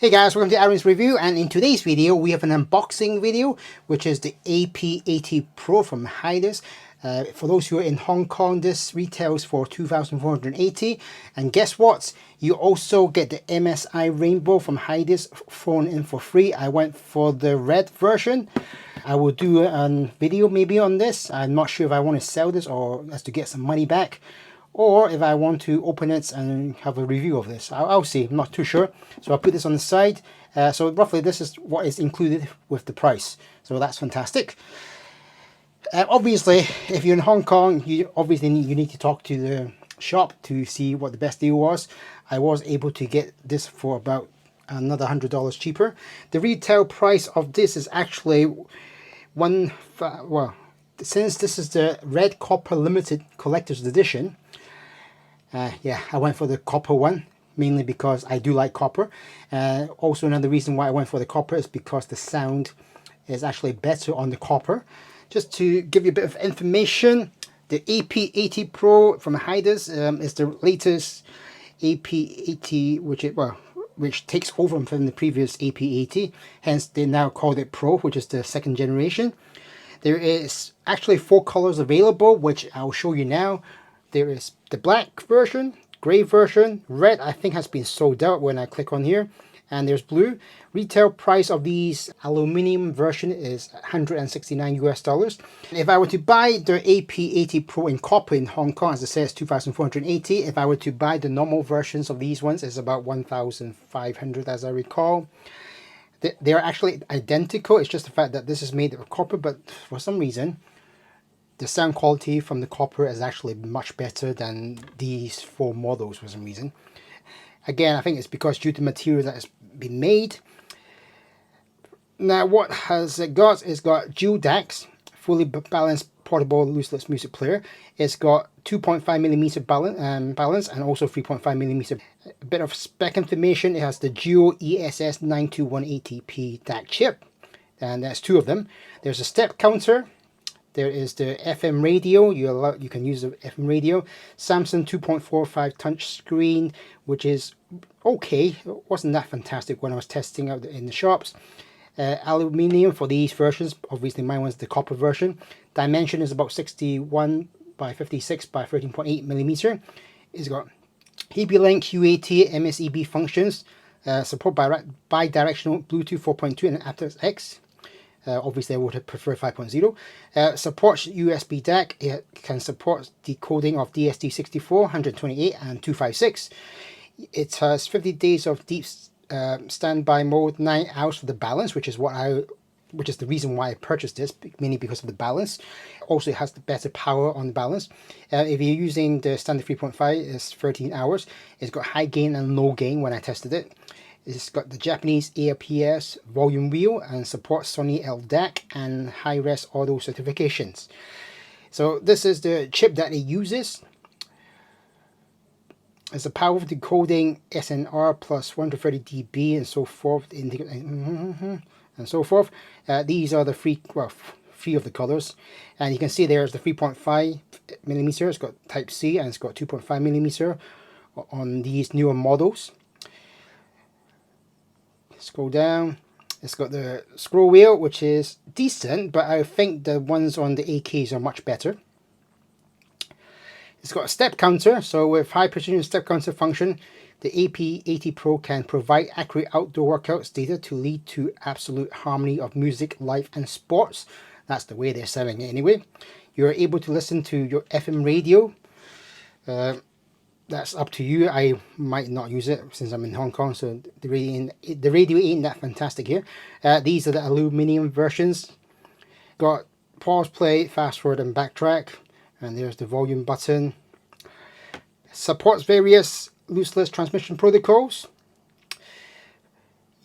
Hey guys, welcome to Aaron's review, and in today's video we have an unboxing video which is the AP80 Pro from Hidizs. For those who are in Hong Kong, this retails for 2,480, and guess what? You also get the MSI Rainbow from Hidizs thrown in for free. I went for the red version. I will do a video maybe on this. I'm not sure if I want to sell this or as to get some money back, or if I want to open it and have a review of this. I'll see, I'm not too sure. So I'll put this on the side. So roughly this is what is included with the price. So that's fantastic. Obviously, if you're in Hong Kong, you need to talk to the shop to see what the best deal was. I was able to get this for about another $100 cheaper. The retail price of this is actually since this is the Red Copper Limited Collector's Edition, yeah, I went for the copper one, mainly because I do like copper. Also, another reason why I went for the copper is because the sound is actually better on the copper. Just to give you a bit of information, the AP80 Pro from Hidizs is the latest AP80, which takes over from the previous AP80. Hence, they now called it Pro, which is the second generation. There is actually 4 colors available, which I'll show you now. There is the black version, grey version, red I think has been sold out when I click on here, and there's blue. Retail price of these aluminium version is $169 US. If I were to buy the AP80 Pro in copper in Hong Kong, as I said, it's 2,480. If I were to buy the normal versions of these ones, it's about 1,500 as I recall. They're actually identical. It's just the fact that this is made of copper, but for some reason the sound quality from the copper is actually much better than these 4 models for some reason. Again, I think it's because due to material that has been made. Now, what has it got? It's got dual DACs, fully balanced portable looseless music player. It's got 2.5mm balance and also 3.5mm. A bit of spec information: it has the dual ESS 92180p DAC chip, and there's 2 of them. There's a step counter. There is the FM radio. You can use the FM radio. Samsung 2.45 touch screen, which is okay. It wasn't that fantastic when I was testing out in the shops. Aluminium for these versions. Obviously, mine was the copper version. Dimension is about 61 by 56 by 13.8mm. It's got HiBlink QAT MSEB functions. Support bi-directional Bluetooth 4.2 and aptX. Obviously, I would have preferred 5.0. Supports USB DAC. It can support decoding of DSD64, 128, and 256. It has 50 days of deep standby mode, 9 hours for the balance, which is the reason why I purchased this, mainly because of the balance. Also, it has the better power on the balance. If you're using the standard 3.5, it's 13 hours. It's got high gain and low gain when I tested it. It's got the Japanese APS volume wheel and supports Sony LDAC and high-res audio certifications. So this is the chip that it uses. It's a powerful decoding SNR plus 130 dB and so forth. And so forth. These are the three of the colors, and you can see there's the 3.5mm. It's got Type C and it's got 2.5mm on these newer models. Scroll down. It's got the scroll wheel, which is decent, but I think the ones on the AKs are much better. It's got a step counter, so with high precision step counter function, the AP80 Pro can provide accurate outdoor workouts data to lead to absolute harmony of music, life, and sports. That's the way they're selling it anyway. You're able to listen to your FM radio. That's up to you. I might not use it since I'm in Hong Kong, so the radio ain't that fantastic here. These are the aluminium versions. Got pause, play, fast forward, and backtrack. And there's the volume button. Supports various looseless transmission protocols.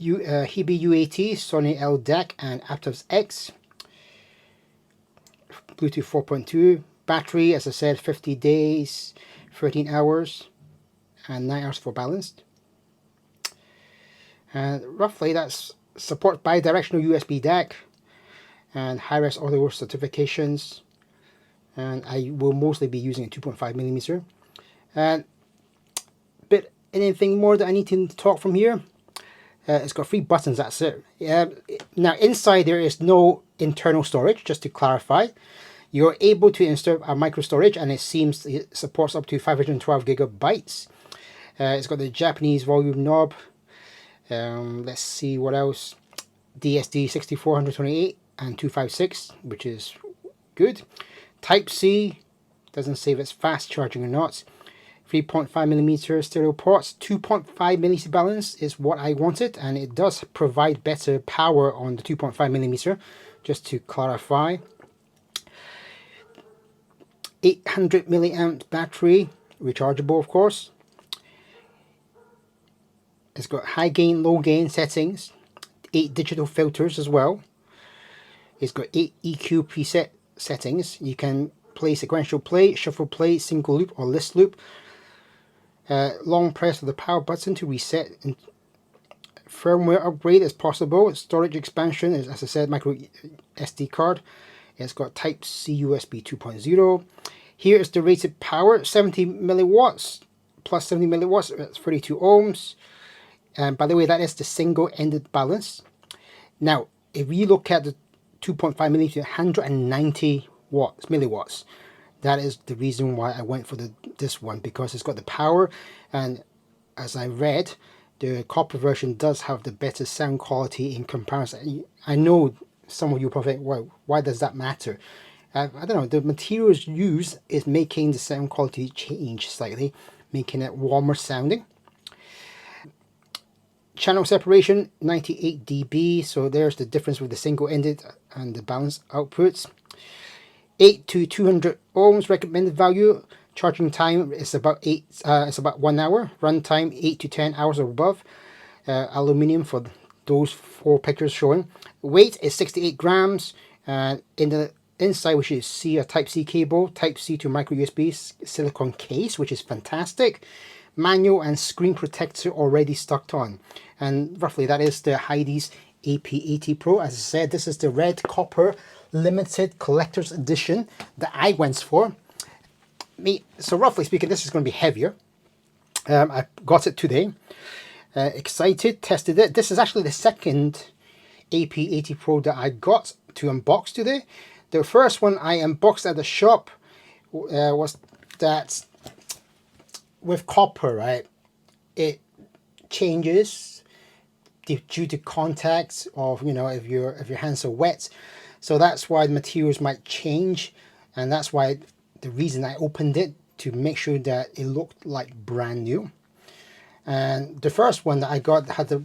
HiBi UAT, Sony LDAC, and aptX. Bluetooth 4.2. Battery, as I said, 50 days, 13 hours, and 9 hours for balanced. And roughly that's supports bi-directional USB DAC and high-res audio certifications. And I will mostly be using a 2.5mm. And anything more that I need to talk from here? It's got 3 buttons, that's it. Now inside there is no internal storage, just to clarify. You're able to insert a micro storage, and it seems it supports up to 512 gigabytes. It's got the Japanese volume knob. Let's see what else. DSD 64, 128 and 256, which is good. Type-C, doesn't say if it's fast charging or not. 3.5mm stereo ports, 2.5mm balance is what I wanted, and it does provide better power on the 2.5mm, just to clarify. 800 milliamp battery, rechargeable of course. It's got high gain, low gain settings, 8 digital filters as well. It's got 8 EQ preset settings. You can play sequential play, shuffle play, single loop or list loop. Long press of the power button to reset. And firmware upgrade is possible. Storage expansion is, as I said, micro SD card. It's got Type-C USB 2.0. Here is the rated power, 70 milliwatts plus 70 milliwatts. That's 32 ohms. And by the way, that is the single-ended balance. Now, if we look at the 2.5mm, 190 milliwatts. That is the reason why I went for this one, because it's got the power, and as I read, the copper version does have the better sound quality in comparison. I know some of you probably think, well, why does that matter? I don't know, the materials used is making the sound quality change slightly, making it warmer sounding. Channel separation 98 dB, so there's the difference with the single-ended and the balanced outputs. 8 to 200 ohms recommended value. Charging time is about 1 hour. Run time 8 to 10 hours or above. Aluminium for those 4 pictures showing. Weight is 68 grams. And in the inside we should see a Type-C cable, Type-C to micro USB silicone case, which is fantastic. Manual and screen protector already stuck on, and roughly that is the Hidizs AP80 Pro. As I said, this is the red copper limited collector's edition that I went for. So roughly speaking, this is going to be heavier. I got it today. Excited, tested it. This is actually the second AP80 Pro that I got to unbox today. The first one I unboxed at the shop was that with copper, right, it changes due to contact of, you know, if your hands are wet. So that's why the materials might change, and that's why the reason I opened it, to make sure that it looked like brand new. And the first one that I got had a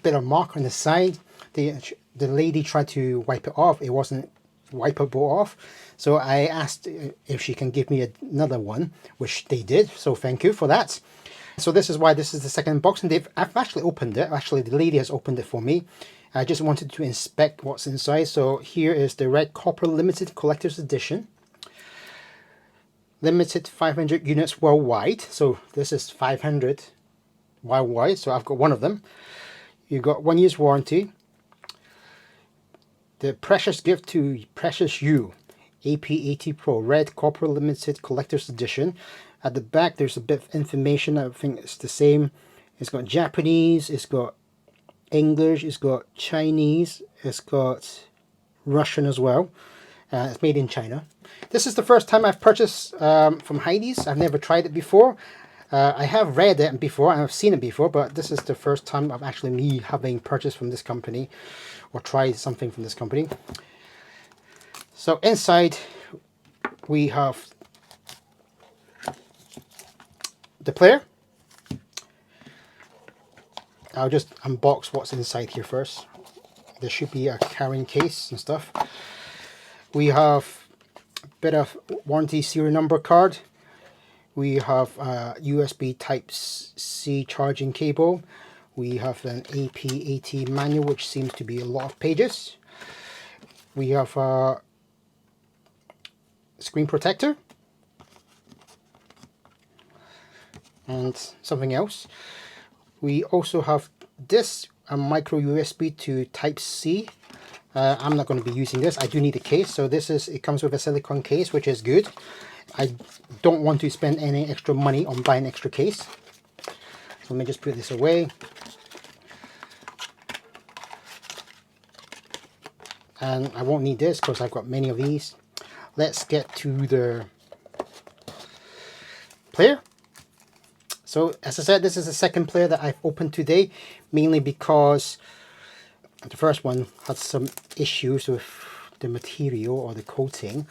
bit of mark on the side. The lady tried to wipe it off. It wasn't wipeable off, so I asked if she can give me another one, which they did, so thank you for that. So this is why this is the second unboxing. I've actually opened it. Actually, the lady has opened it for me. I just wanted to inspect what's inside. So here is the red copper limited collector's edition. Limited 500 units worldwide. So this is 500 worldwide. So I've got one of them. You've got 1 year's warranty. The precious gift to precious you, AP80 Pro red copper limited collector's edition. At the back there's a bit of information. I think it's the same. It's got Japanese, it's got English, it's got Chinese, it's got Russian as well. It's made in China. This is the first time I've purchased from Hidizs. I've never tried it before. I have read it before, and I've seen it before, but this is the first time of actually me having purchased from this company, or tried something from this company. So inside we have the player. I'll just unbox what's inside here first. There should be a carrying case and stuff. We have a bit of warranty serial number card. We have a USB Type-C charging cable. We have an AP80 manual, which seems to be a lot of pages. We have a screen protector and something else. We also have this, a micro USB to Type-C. I'm not going to be using this. I do need a case, so it comes with a silicone case, which is good. I don't want to spend any extra money on buying an extra case. Let me just put this away. and I won't need this because I've got many of these. Let's get to the player. So as I said, this is the second player that I've opened today, mainly because the first one had some issues with the material or the coating.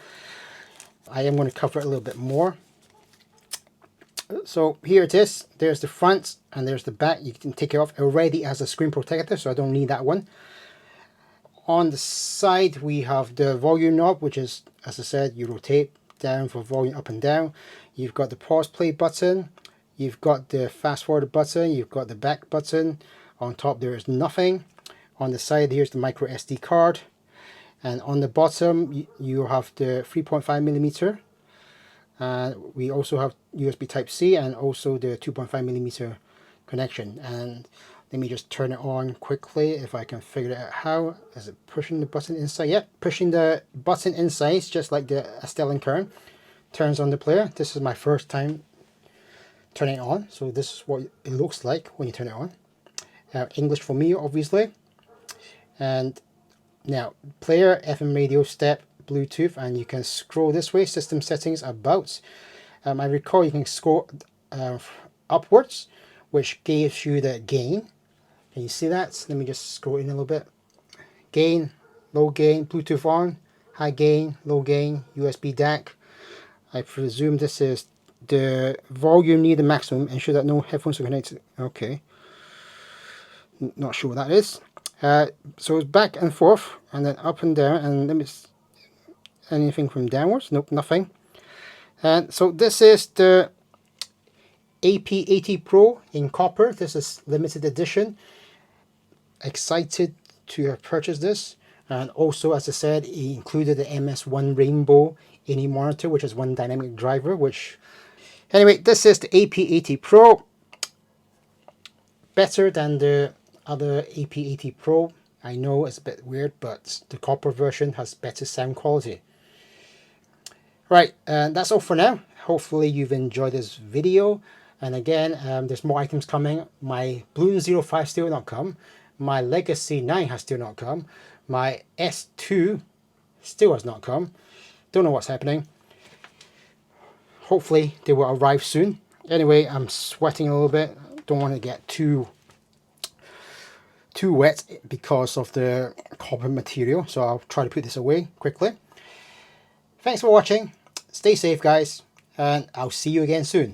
I am going to cover it a little bit more. So here it is. There's the front and there's the back. You can take it off. It already has a screen protector, so I don't need that one. On the side we have the volume knob, which is, as I said, you rotate down for volume up and down. You've got the pause play button. You've got the fast forward button. You've got the back button. On top there is nothing. On the side here's the micro SD card. And on the bottom you have the 3.5mm. We also have USB Type-C and also the 2.5mm connection. And let me just turn it on quickly if I can figure out how. Is it pushing the button inside? Yep, pushing the button inside, just like the Estelle Kern. Turns on the player. This is my first time turning it on, so this is what it looks like when you turn it on. English for me, obviously. And now, player, FM radio, step, Bluetooth, and you can scroll this way. System settings, about. I recall you can scroll upwards, which gives you the gain. Can you see that? Let me just scroll in a little bit. Gain, low gain, Bluetooth on, high gain, low gain, USB DAC. I presume this is the volume near the maximum. Ensure that no headphones are connected. Okay. Not sure what that is. So it's back and forth, and then up and down, and let me... anything from downwards? Nope, nothing. And so this is the AP80 Pro in copper. This is limited edition. Excited to have purchased this. And also, as I said, it included the MS1 Rainbow ANI monitor, which is one dynamic driver, which... Anyway, this is the AP80 Pro. Better than the other AP80 Pro. I know it's a bit weird, but the copper version has better sound quality. Right, and that's all for now. Hopefully you've enjoyed this video. And again, there's more items coming. My Balloon 05 still not come. My Legacy 9 has still not come. My S2 still has not come. Don't know what's happening. Hopefully they will arrive soon. Anyway, I'm sweating a little bit. Don't want to get too wet because of the copper material. So I'll try to put this away quickly. Thanks for watching. Stay safe, guys. And I'll see you again soon.